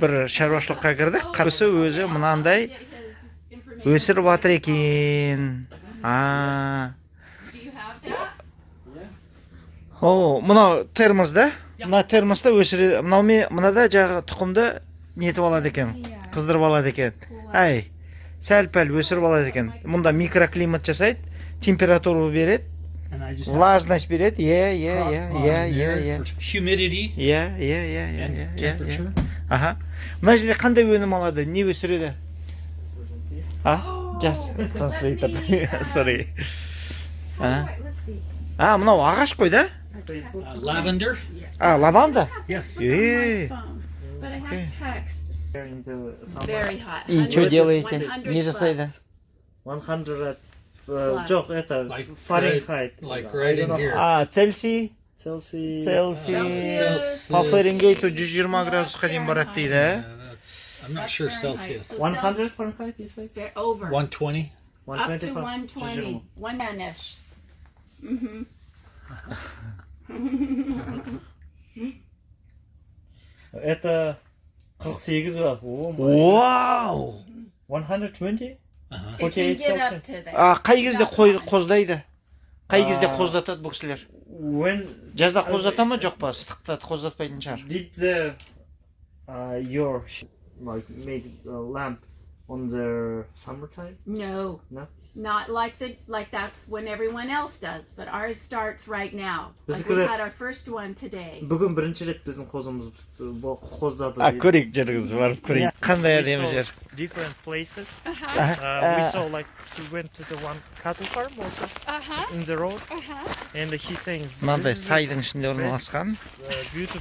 бір шаруашылыққа кірдік. Қарсы өзі мынандай өсіріп жатыр екен. О, мынау термос да? Мына термоста өсіреді. Мынада жағы тұқымды нетіп алады екен. Қыздырып алады екен. Ай, сәл-пәл өсіріп алады екен. Мұнда микроклимат жасайды, температура береді, влажность береді. Humidity. Аха. Мына жерде қандай өнім алады? Не өсіреді? Just translator. Sorry. Мынау ағаш қой да? Lavender. Лаванда? Yes. But I have text. Very hot. И что делаете? Не жасайды? 100 жоқ, это Fahrenheit. Like right in here. Цельсий? По Фаренгейту 120 градусқа дейін барады дейді. I'm not sure Celsius. 100 Fahrenheit, you say? They're over. 120. Up to 120. 110-ish. Это 48 ба? Вау! 120? It can get up to that. Қай кезде қоздайды? Қай кезде қоздатады бұл кісілер? Жазда қоздата ма жоқ па? Ыстықта қоздатпайтын шығар. Did your like make a lamp on the summertime? No. Not like that's when everyone else does, but ours starts right now. Like we had our first one today. Бүгін бірінші рет біздің қозымыз қоздады. Көрейік жүріңіз, барып көрейік. Қандай әдемі жер. Different places. We saw like we went to the one cattle farm also in the road. And he's saying Мынандай сайдың ішінде орналасқан.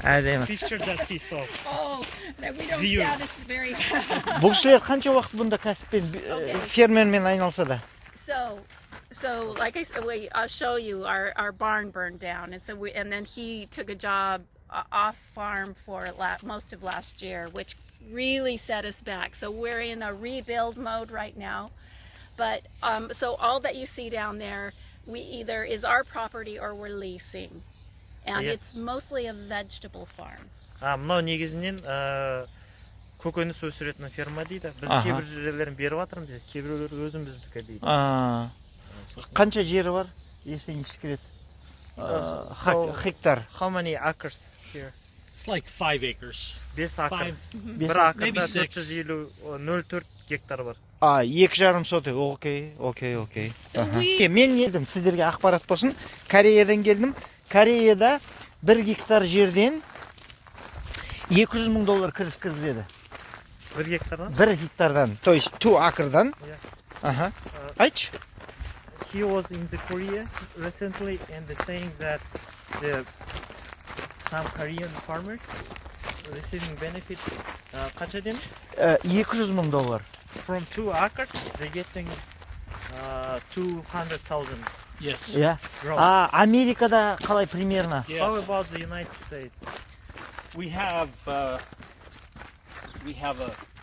Әдемі. Picture that he saw. Oh, that we don't see how this is very. Бұл кісілер қанша уақыт бұнда кәсіппен фермермен айналысады? So like I said, I'll show you our barn burned down, and then he took a job off farm for most of last year, which really set us back. So we're in a rebuild mode right now. But so all that you see down there, we either is our property or we're leasing, and it's mostly a vegetable farm. Мынау негізінен көкөніс өсіретін ферма дейді. Біз кейбір жерлерін беріп жатырмыз, кейбіреулер өзіміздікі дейді. Қанша жері бар? Есіңіз келеді. Гектар. How many acres here? It's like 5 acres. 5 акр. 5. Бір акрда 404 гектар бар. 2,5 сотық. Окей. Мен келдім, сіздерге ақпарат болсын. Кореядан келдім. Кореяда 1 гектар жерден $200,000 кіріс кіргізеді. 1 гектардан? 1 гектардан, то есть 2 акрдан. Айтшы. He was in the Korea recently and saying that some Korean farmers receiving benefit. Қанша деміз? $200,000. From 2 acres they getting 200,000. Yes. Америкада қалай примерно? How about the United States? We have a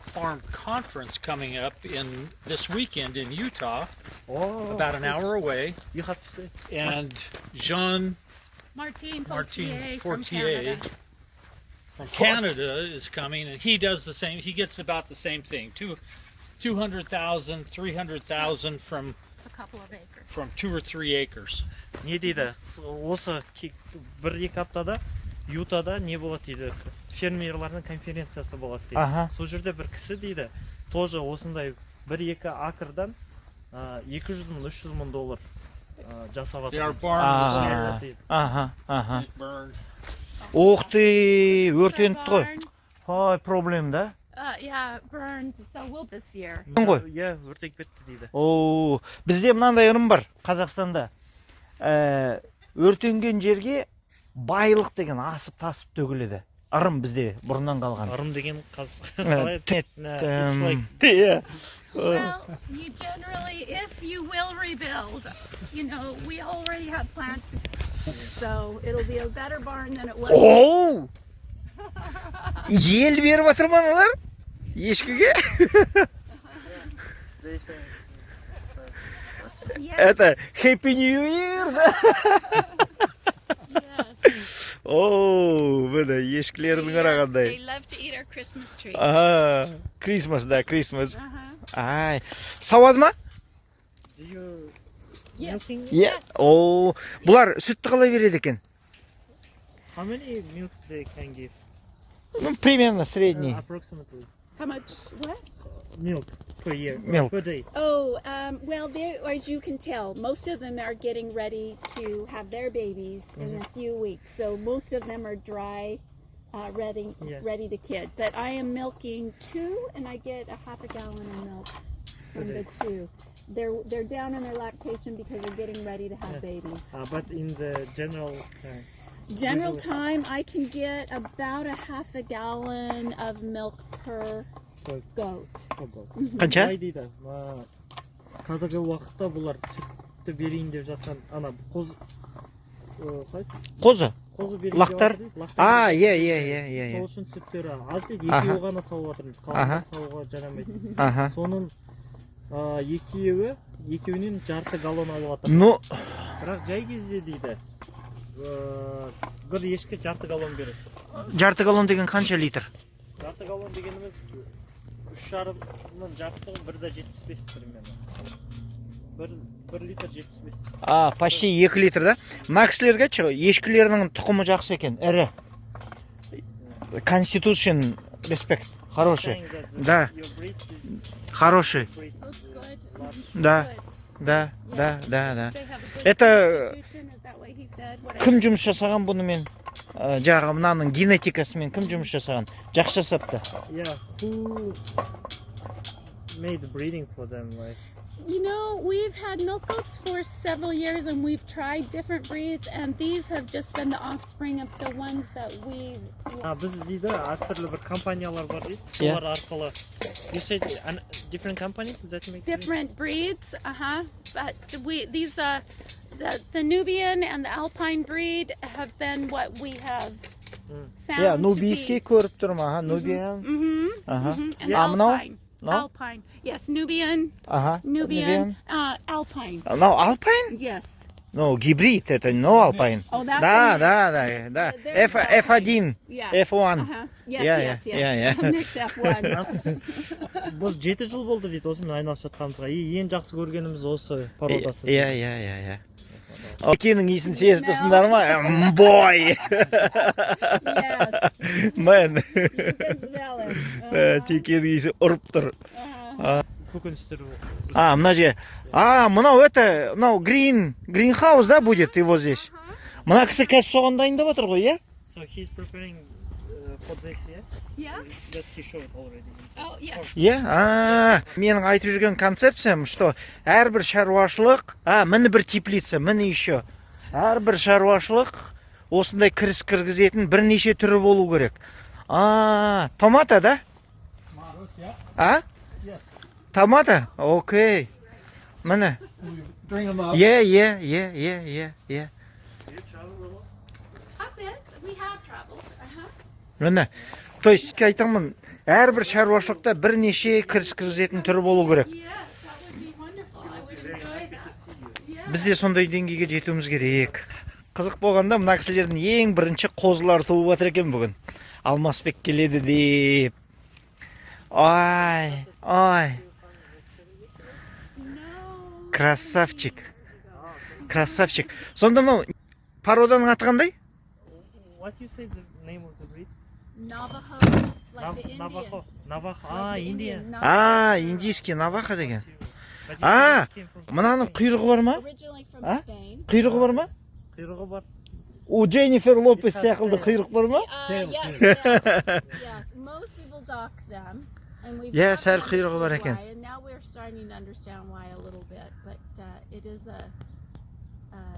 farm conference coming up in this weekend in Utah, about an hour away. You have to say. And Jean Martin Fortier from Canada is coming, and he does the same. He gets about the same thing. 200,000, 300,000 from a couple of acres. From 2 or 3 acres. Не дейді? Осы 1-2 аптада Ютада не болады дейді? Фермерлардың конференциясы болады дейді. Сол жерде бір кісі дейді, тоже осындай 1-2 акрдан $200,000-300,000 жасап жатыр. Their barns Ох ты, өртеніп қой. Проблем да? Yeah, burned. So will this year. Өртек бетті дейді. Бізде мынандай ырым бар Қазақстанда. Өртенген жерге байлық деген асып тасып төгіледі. Ырым бізде бұрыннан қалған. Ырым деген Well, you generally, if you will rebuild, we already have plans, so it'll be a better barn than it was. Ел беріп жатыр ма аналар? Ешкіге? Это Happy New Year, да? О, міне ешкілердің They қарағандай. love to eat our Christmas tree. Крисмас, да, Крисмас. Uh-huh. Ай, сауады ма? Do you Yes. milking? Е, о, бұлар сүтті қалай береді екен? How many milks they can give? Ну, примерно, средний. Approximately. How much? What? Milk per year. Milk. Per day. Oh, well, as you can tell, most of them are getting ready to have their babies in a few weeks. So most of them are dry, ready to kid. But I am milking 2, and I get a half a gallon of milk from the 2. They're down in their lactation because they're getting ready to have babies. But in the general time. General time, I can get about a half a gallon of milk per goat. Қанша? Былай дейді. Қазіргі уақытта бұлар сүтті берейін деп жатқан ана қозы Қозы? берейін деп Лақтар? жатыр дейді. А, е. Сол үшін сүттері аз дейді. Екеуі ғана сауып жатыр дейді. Қалғаны сауға жарамайды. Соның екеуінен жарты галлон алып жатыр. Ну, Бірақ жай кезде дейді. Бір ешкі жарты галлон береді. жарты галлон деген қанша литр? Жарты галлон дегеніміз 3,5-ның жартысы 1,75 примерно. 1 литр 75. Почти 2 литр, да? Мына кісілерге ешкілердің тұқымы жақсы екен, ірі. Constitution, respect, хороший. Да, хороший. Да. Это кім жұмыс жасаған бұнымен? Жағы мынаның генетикасымен кім жұмыс жасаған? Жақсы жасапты. Yeah, who made the breeding for them? Like, You know, we've had milk goats for several years and we've tried different breeds, and these have just been the offspring of the ones that we... біз дейді, әртүрлі бір компаниялар бар дейді. Солар арқылы. You said different companies that make Different breeds, but these the Nubian and the Alpine breed have been what we have found Нубийский көріп тұрмын, Нубиян. and мынау? Alpine. Alpine. Yes, Nubian. Nubian. Alpine. No, Alpine? Yes. No, гибрид, это no Alpine. Oh, that's Да. F1. F1. Yes. Mix F1. Біз 7 жыл болды дейді, осымен айналысып жатқанымызға. Ең жақсы көргеніміз осы породасы. Иә. Екенің исін сезіп тұрсыңдар ма? Бой! Мен. Текенің исі ұрып тұр. Көкөністер бұл. Мына же. Мынау greenhouse, да, будет его здесь? Мына кісі қазір соған дайындап отыр ғой, иә? So he's preparing for this, yeah? Yeah. That he showed already. Oh, yeah. Иә? Менің айтып жүрген концепциям, что әрбір шаруашылық, міне бір теплица, міне еще. Әрбір шаруашылық осындай кіріс кіргізетін бірнеше түрі болу керек. Томата, да? Томата? Окей. Міне. Bring them up. Иә. A bit. We have traveled. Міне. То есть, айтамын, әрбір шаруашылықта бірнеше кіріс кіргізетін түрі болу керек. Yes, that would be wonderful. I would enjoy that. Біз де сондай деңгейге жетуіміз керек. Қызық болғанда, мына кісілердің ең бірінші қозылар туып жатыр екен бүгін. Алмасбек келеді деп. Ай. Красавчик. Сонда мынау породаның аты қандай? What you say the name of the breed? Navajo, like the Indian. Navajo. India. Индийский Наваха деген. Мынаның құйрығы бар ма? Originally from Spain. Құйрығы бар ма? Құйрығы бар. У Дженнифер Лопес сияқты құйрық бар ма? Yes. Most people dock them. And we've Yeah, gotten сәл to құйрығы бар see екен. why, and now we're starting to understand why a little bit, but it is a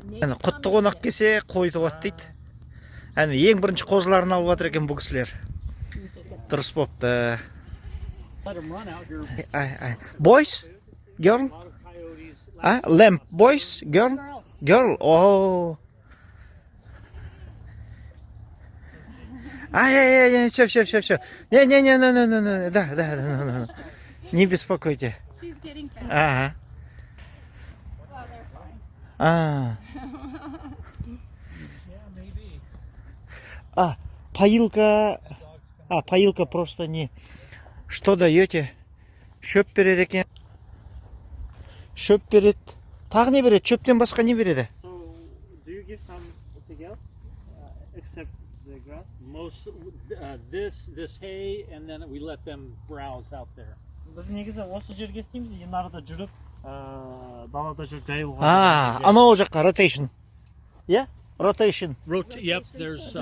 native Құтты қонақ келсе қой туады дейді. Ең бірінші қозыларын алып жатыр екен бұл кісілер. Дұрыс болыпты. Let them run out here. Boys? Girl? Lamb? Boys? Girl? Girl? Oh. Все. Не. Да. Не беспокойте. She's getting fat. Ага. Well, they're fine. Поилка. Поилка просто не. Что даете? Шөп береді екен. Шөп береді. Тағы не береді? Шөптен басқа не береді? So, do you give something else except the grass? Most this hay, and then we let them browse out there. Біз негізі осы жерге істейміз, енді арада жүріп, далада жүріп жайылуға. Анау жаққа rotation. Yeah? Rotation. Yep, there's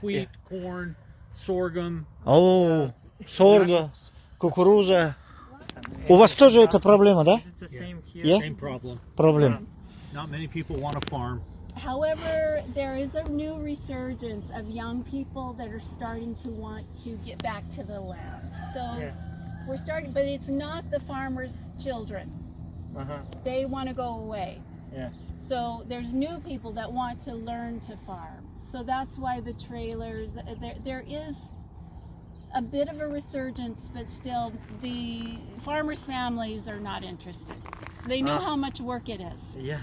wheat, corn, sorghum. Oh, sorgo, кукуруза. У вас тоже это проблема, да? Is it the same here? Yeah? Same problem. Проблем. Not many people want to farm. However, there is a new resurgence of young people that are starting to want to get back to the land. So Yeah. we're starting, but it's not the farmers' children. They want to go away. Yeah. So there's new people that want to learn to farm. So that's why the trailers, there is a bit of a resurgence, but still the farmers' families are not interested. They know how much work it is. Иә.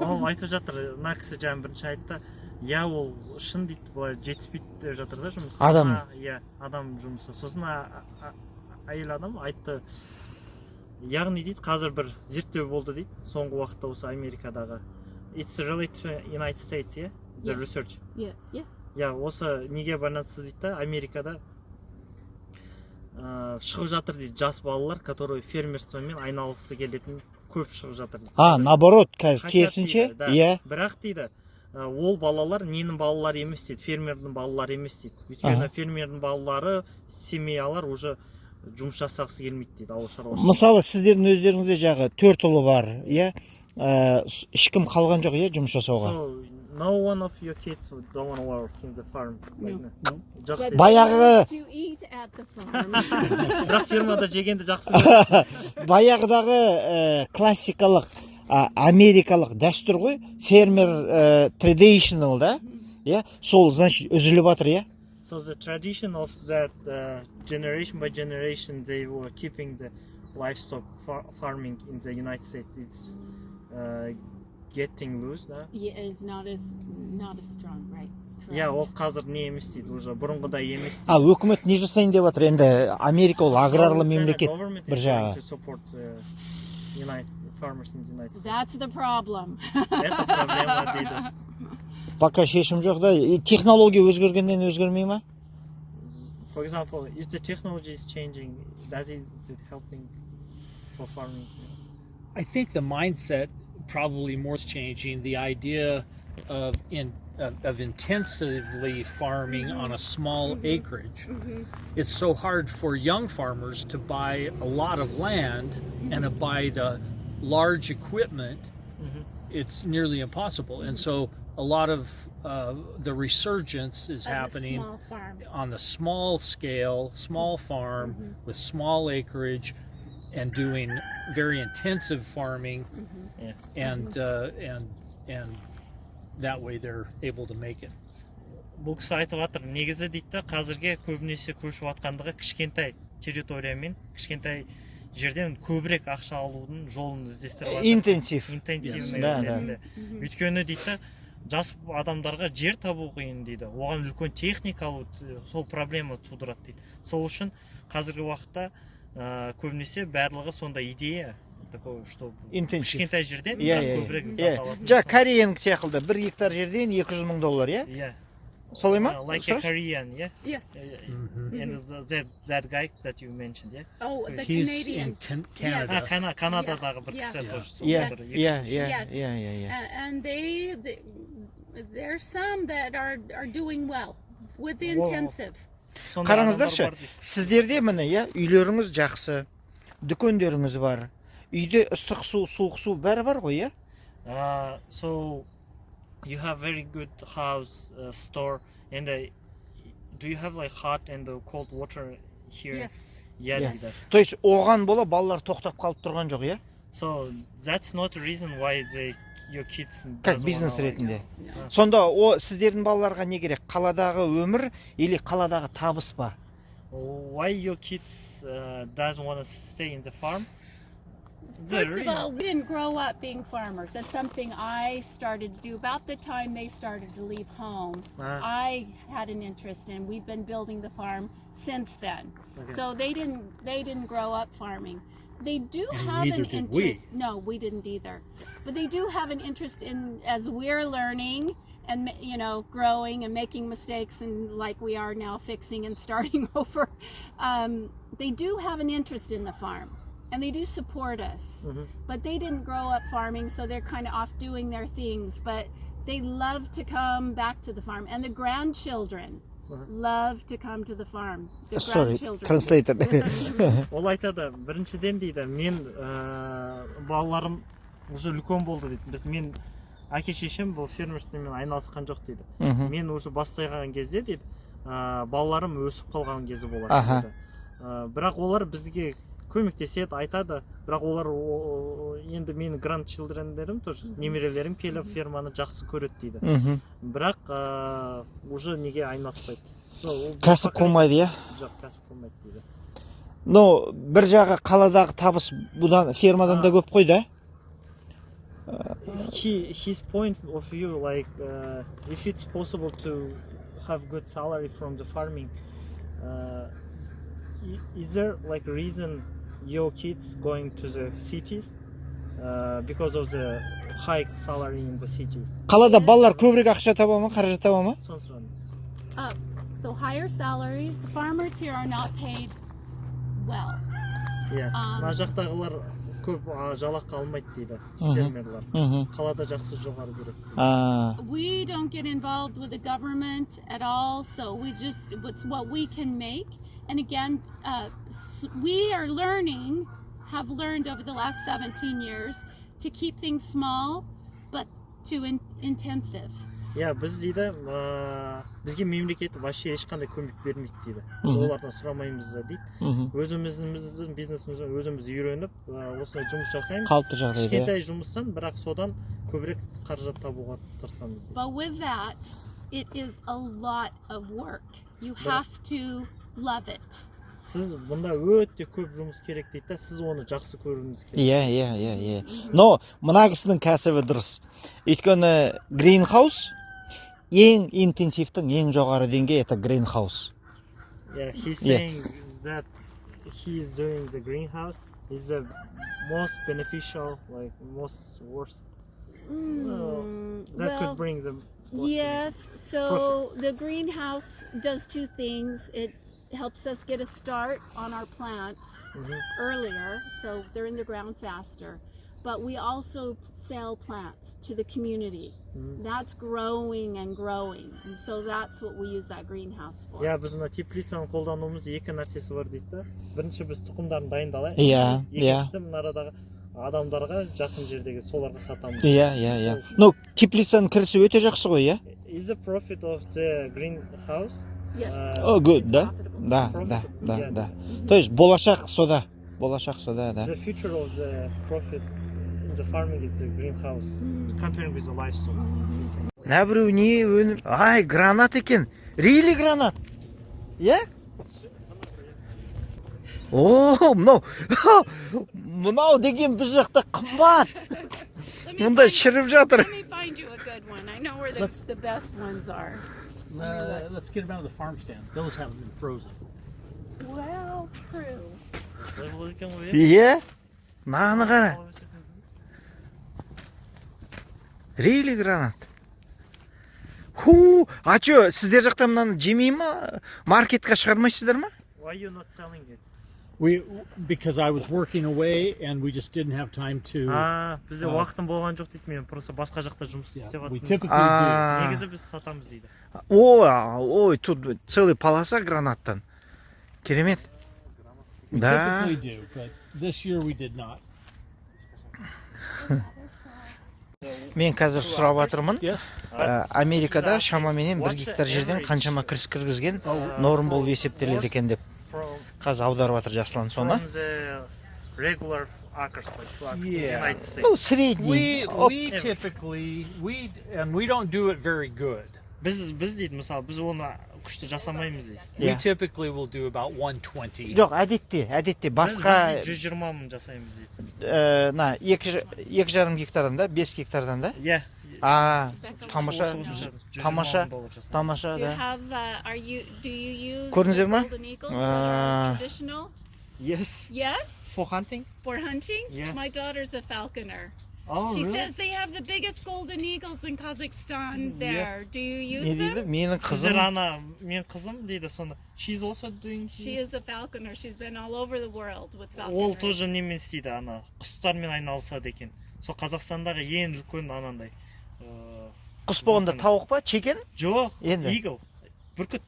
Ол айтып жатыр, мына кісі жаңа бірінші айтты, иә ол шын дейді, былай жетіспейді деп жатыр да жұмыс. Адам. Иә, адам жұмысы. Сосын әйел адам айтты, яғни дейді, қазір бір зерттеу болды дейді, соңғы уақытта осы Америкадағы. It's related to United States, yeah? The research. Yeah. Иә, осы неге байланысты дейді да, Америкада шығып жатыр дейді, жас балалар, которые фермерствомен айналысқысы келетін көп шығып жатыр дейді. Наоборот, керісінше, иә. Бірақ дейді, ол балалар ненің балалары емес дейді, фермердің балалары емес дейді. Өйткені фермердің балалары, семьялар уже жұмыс жасағысы келмейді дейді, ауыл шаруашылығы. Мысалы, сіздердің өздеріңізде жағы 4 ұлы бар, иә? Ешкім қалған жоқ, иә, жұмыс жасауға? So, no one of your kids don't want to work in the farm. No. Жоқ But дейді. Баяғы to eat at the farm. Бірақ фермада жегенді жақсы көреді. баяғыдағы классикалық америкалық дәстүр ғой, фермер traditional да, иә? Сол, значит, үзіліп жатыр, иә? So the tradition of that generation by generation they were keeping the livestock farming in the United States. It's getting loose, да? Yeah, it's not as strong, right? Иә, ол қазір не емес дейді, уже бұрынғыдай емес дейді. Өкімет не жасайын деп жатыр? Енді Америка ол аграрлы мемлекет бір жағы. To support United farmers in the United States. That's the problem. Это проблема дейді. Пока шешім жоқ да, технология өзгергеннен өзгермей ма? For example, if the technology is changing, is it helping for farming? I think the mindset probably more is changing. The idea of intensively farming on a small acreage. It's so hard for young farmers to buy a lot of land and to buy the large equipment. It's nearly impossible. And so a lot of the resurgence is happening Small farm. on the small scale, small farm with small acreage and doing very intensive farming. And that way they're able to make it. Бұл кісі айтып жатыр, негізі дейді да, қазірге көбінесе көшіп жатқандығы кішкентай территориямен, кішкентай жерден көбірек ақша алудың жолын іздестіріп жатыр. Интенсивный. Өйткені дейді, жас адамдарға жер табу қиын дейді. Оған үлкен техника алу сол проблема тудырады дейді. Сол үшін қазіргі уақытта көбінесе барлығы сонда идея такое, что кішкентай жерден көбірек зат алады. Жа Кореянг сияқты 1 гектар жерден $200,000, иә? Иә. Солай ма? Like a Korean, yeah? Yes. And that guy that you mentioned, yeah? Oh, the He's Canadian. in Canada. Канададағы бір кісі тоже. Yes. Yeah. And there's some that are doing well with the intensive. Қараңыздаршы, сіздерде міне, иә, үйлеріңіз жақсы, дүкендеріңіз бар, үйде ыстық су, суық су бәрі бар ғой, иә? So you have very good house, store, and do you have like hot and cold water here? Yes. Yeah, дейді. То есть оған бола балалар тоқтап қалып тұрған жоқ, иә? So that's not the reason why your kids Как бизнес ретінде. Сонда сіздердің балаларға не керек? Қаладағы өмір или қаладағы табыс па? Why your kids doesn't want to stay in the farm? First of all, we didn't grow up being farmers. That's something I started to do about the time they started to leave home. I had an interest in. We've been building the farm since then. Okay. So they didn't grow up farming. They do have an interest. No, we didn't either. But they do have an interest in, as we're learning and growing and making mistakes, and like we are now fixing and starting over. They do have an interest in the farm. And they do support us, but they didn't grow up farming, so they're kind of off doing their things. But they love to come back to the farm, and the grandchildren love to come to the farm. The grandchildren. Translator. Ол айтады, біріншіден дейді, мен балаларым уже үлкен болды дейді. Мен әке шешем бұл фермерствомен айналысқан жоқ дейді. Мен уже бастаған кезде дейді, балаларым өсіп қалған кезі болады дейді. Бірақ олар бізге көмектеседі, айтады, бірақ олар енді менің грандчилдрендерім тоже, немерелерім келіп ферманы жақсы көреді дейді. Бірақ уже неге айналыспайды. Кәсіп қылмайды, иә? Жоқ, кәсіп қылмайды дейді. Но бір жағы қаладағы табыс бұдан фермадан да көп қой да? His point of view, like, if it's possible to have good salary from the farming, is there like a reason your kids going to the cities because of the high salary in the cities? Қалада балалар көбірек ақша таба ма, қаражат таба ма? So higher salaries. The farmers here are not paid well. Yeah. Мына жақтағылар көп жалақы алмайды дейді фермерлар. Қалада жақсы жоғары береді. We don't get involved with the government at all, so we just it's what we can make. And again, we are have learned over the last 17 years to keep things small, but too intensive. Yeah, біз дейді, бізге мемлекет вообще ешқандай көмек бермейді дейді. Біз олардан сұрамаймыз дейді. Өзіміздің бизнесімізді өзіміз үйреніп, осылай жұмыс жасаймыз. Қалыпты жағдайда. Кішкентай жұмыстан, бірақ содан көбірек қаражат табуға тырысамыз дейді. But with that, it is a lot of work. You have to love it. Сіз бұнда өте көп жұмыс керек дейді, сіз оны жақсы көруіңіз керек. Иә. Но мына кісінің кәсібі дұрыс. Өйткені greenhouse ең интенсивтің ең жоғары деңгейі это greenhouse. Yeah, he's saying that he is doing the greenhouse is the most beneficial, like most worst. That could bring the yes. So the greenhouse does two things. It helps us get a start on our plants earlier, so they're in the ground faster. But we also sell plants to the community. That's growing and growing, and so that's what we use that greenhouse for. Yeah, біз мына теплицаны қолдануымыз екі нәрсесі бар дейді. Бірінші біз тұқымдарын дайындалайық. Екіншісі мынарадағы адамдарға жақын жердегі соларға сатамыз. Иә. Но теплицаның кірісі өте жақсы ғой, иә? Is the profit of the greenhouse? Yes. Oh, good, да? Да. То есть болашақ сода, да. The future of the profit in the farming is the greenhouse, comparing with the livestock. Нә біреу не өніп... Ай, гранат екен. Really гранат? Иә? О, мынау деген біз жақта қымбат. Мұнда шіріп жатыр. Let me find you a good one. I know where the best ones are. Let's get them out of the farm stand. Those haven't been frozen. Well, true. Иә? Нағаны қара. Really гранат. А чё, сіздер жақта мынаны жемей ма? Маркетқа шығармайсыздар ма? Why are you not selling it? Because I was working away and we just didn't have time to. Бізде уақытым болған жоқ дейді, мен просто басқа жақта жұмыс істеп We жатырмын. typically do. Негізі біз сатамыз дейді. Ой, тут целый полоса гранаттан. Керемет. We typically do, but this year we did not. Мен қазір сұрап жатырмын. Америкада шамаменен 1 гектар жерден қаншама кіріс кіргізген норм болып есептеледі екен деп. Қазір аударып жатыр Жаслан соны. From the regular acres, like 2 acres in the United States. Ну, средний. We typically, and we don't do it very good. Біз дейді, мысалы, біз оны күшті жасамаймыз дейді. We typically will do about 120. Жоқ, әдетте басқа 120 мың жасаймыз дейді. 2,5 гектардан да, 5 гектардан да. Иә. Тамаша, Do you да. have, do you use Көрдіңіздер ма? golden eagles that are traditional? Yes. Yes? For hunting? For hunting? Yeah. My daughter's a falconer. Oh, She really? says they have the biggest golden eagles in Kazakhstan Yeah. there. Do you use Не дейді? them? Менің Қызыр қызым. ана, мен қызым дейді сонда. She's also doing... She is a falconer. She's been all over the world with Ол falconry. тоже немен істейді, ана, құстармен айналысады екен. Сол Қазақстандағы ең үлкен анандай. Құс болғанда тауық па, чекен? Жоқ, Енді. eagle. Бүркіт.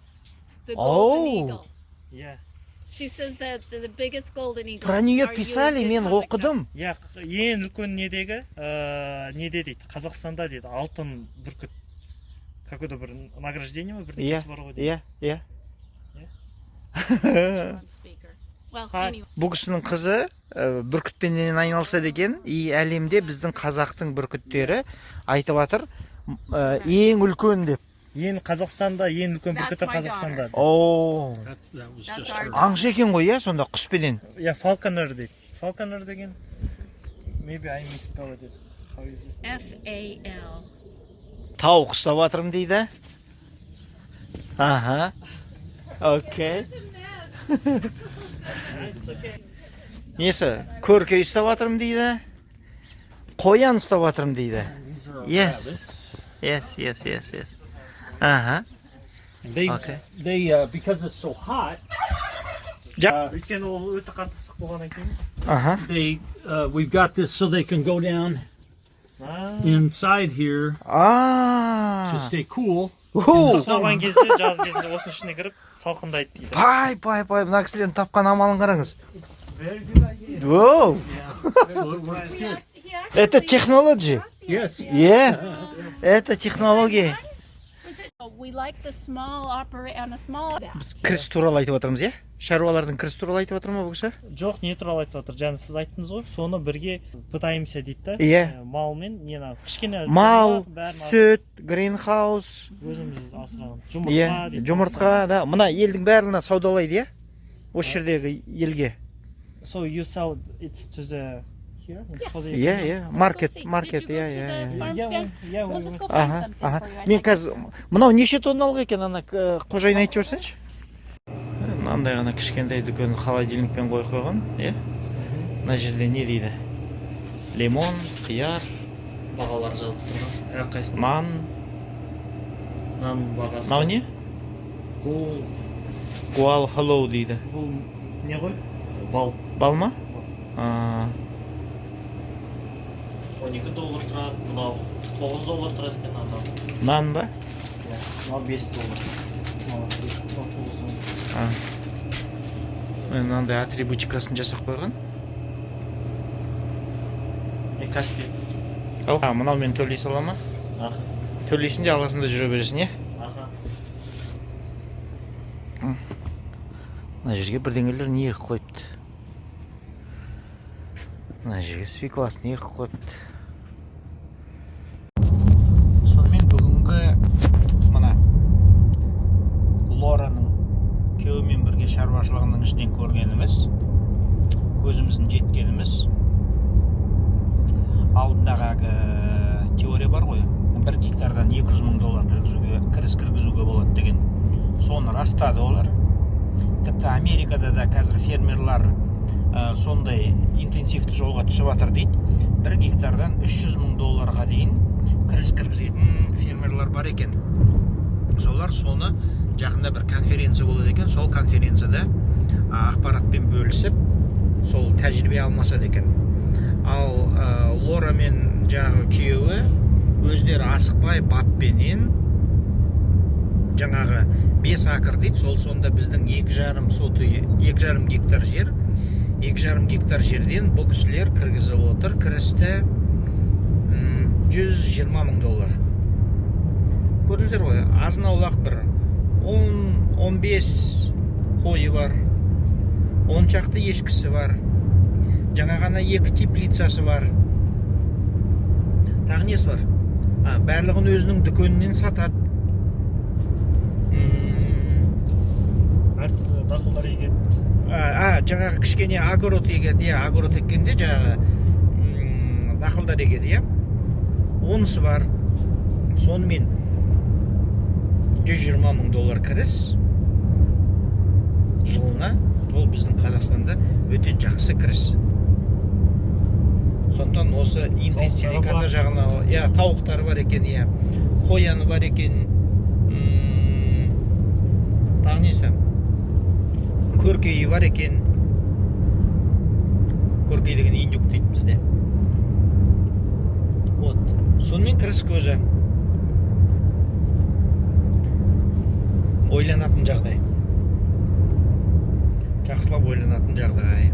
The golden Oh. eagle. Иә. She says that the biggest golden eagles Про нее are used писали, in мен Kazakhstan. оқыдым. Иә, ең үлкен недегі, неде дейді, Қазақстанда дейді, алтын бүркіт. Какой-то бір награждение ма, бір некесі бар ғой дейді. Иә. On speaker. Well, Hi. anyway. Бұл кісінің қызы бүркітпенен айналысады екен, и әлемде біздің қазақтың бүркіттері айтып жатыр, ең үлкен деп. Ең Қазақстанда, ең үлкен That's бүркіті my Қазақстанда. О, That was That's just our her. аңшы екен ғой, иә, сонда құспенен. Иә, falconer дейді. Falconer деген, maybe I misspelled it. How is it? F-A-L. Тауық ұстап жатырмын дейді. Аха. Окей. Несі, көркей ұстап жатырмын дейді. Қоян ұстап жатырмын дейді. Yes. Аха. They, Okay. because it's so hot, Өйткені ол өте қатты ыстық болғаннан кейін. Аха. we've got this so they can go down inside here to stay cool. Салған кезде, жаз кезінде осының ішіне кіріп, салқындайды дейді. Пай, мына кісілердің тапқан амалын қараңыз. Very good idea. Воу, So it works good. это технология. Yes. Это технология. We like the small on a small. Кіріс туралы айтып отырмыз, иә? Шаруалардың кіріс туралы айтып отыр ма бұл кісі? Жоқ, не туралы айтып отыр. Жаңа сіз айттыңыз ғой, соны бірге пытаемся дейді да. Иә. Малмен, кішкене Мал, сүт, гринхаус, өзіміз асыраған. иә, Жұмыртқа дейді. жұмыртқа, да. Мына елдің бәріне саудалайды, иә? Осы жердегі елге. So you sell it to the here? Иә, маркет, иә. Yeah, We'll just go find Аха, something аха. for you. I Мен think қазір, мынау неше тонналық екен, ана қожайын айтып жіберсеңші. Мынандай ғана кішкентай дүкен холодильникпен қойып қойған, иә? Мына жерде не дейді? Лимон, қияр, бағалар жазылып тұрған. Әрқайсысы нан. нан бағасы. Мынау не? Бұл Гуалхалоу дейді. не ғой? Бал. Бал ма? 12 доллар тұрады, мынау 9 доллар тұрады екен анау. Нан ба? Мынау 5 доллар. Мынау 9 доллар. Мынандай атрибутикасын жасап қойған. Каспий. Мынау мен төлей сала ма? Аха. Төлейсің де аласында жүре бересің, иә? Аха. Мына жерге бірдеңелер не қойыпты. Мына жерге свекласын не қойыпты. Сонымен бүгінгі мына Лораның күйеуімен бірге шаруашылығының ішінен көргеніміз, көзіміздің жеткеніміз, алдындағы теория бар ғой, 1 гектардан 200 мың доллар кіріс кіргізуге болады деген. Соны растады олар. Тіпті Америкада да қазір фермерлар сондай интенсивті жолға түсіп жатыр дейді. 1 гектардан 300 мың долларға дейін кіріс кіргізетін фермерлар бар екен. Солар соны жақында бір конференция болады екен. Сол конференцияда ақпаратпен бөлісіп, сол тәжірибе алмасады екен. Ал Лора мен жаңағы күйеуі өздері асықпай баппенен жаңағы 5 акр дейді, сол сонда біздің 2,5 гектар жер, 2,5 гектар жерден бұл кісілер кіргізіп отыр, кірісті 120 мың доллар. Көрдіңіздер ғой, азын-аулақ бір 10-15 қойы бар, 10 шақты ешкісі бар, жаңа ғана 2 теплицасы бар. Тағы несі бар? Барлығын өзінің дүкенінен сатады. дақылдар егеді. Жаңағы кішкене огород егеді, иә, огород еккенде жаңағы дақылдар егеді, иә. Онысы бар. Сонымен $120,000 кіріс жылына. Ол біздің Қазақстанда өте жақсы кіріс. Сондықтан осы интенсификация жағына, иә, тауықтары бар екен, иә, қояны бар екен, тағы несі, көркейі бар екен. Көркей деген индюк дейді бізде. Вот. Сонымен кіріс көзі. Ойланатын жағдай. Жақсылап ойланатын жағдай.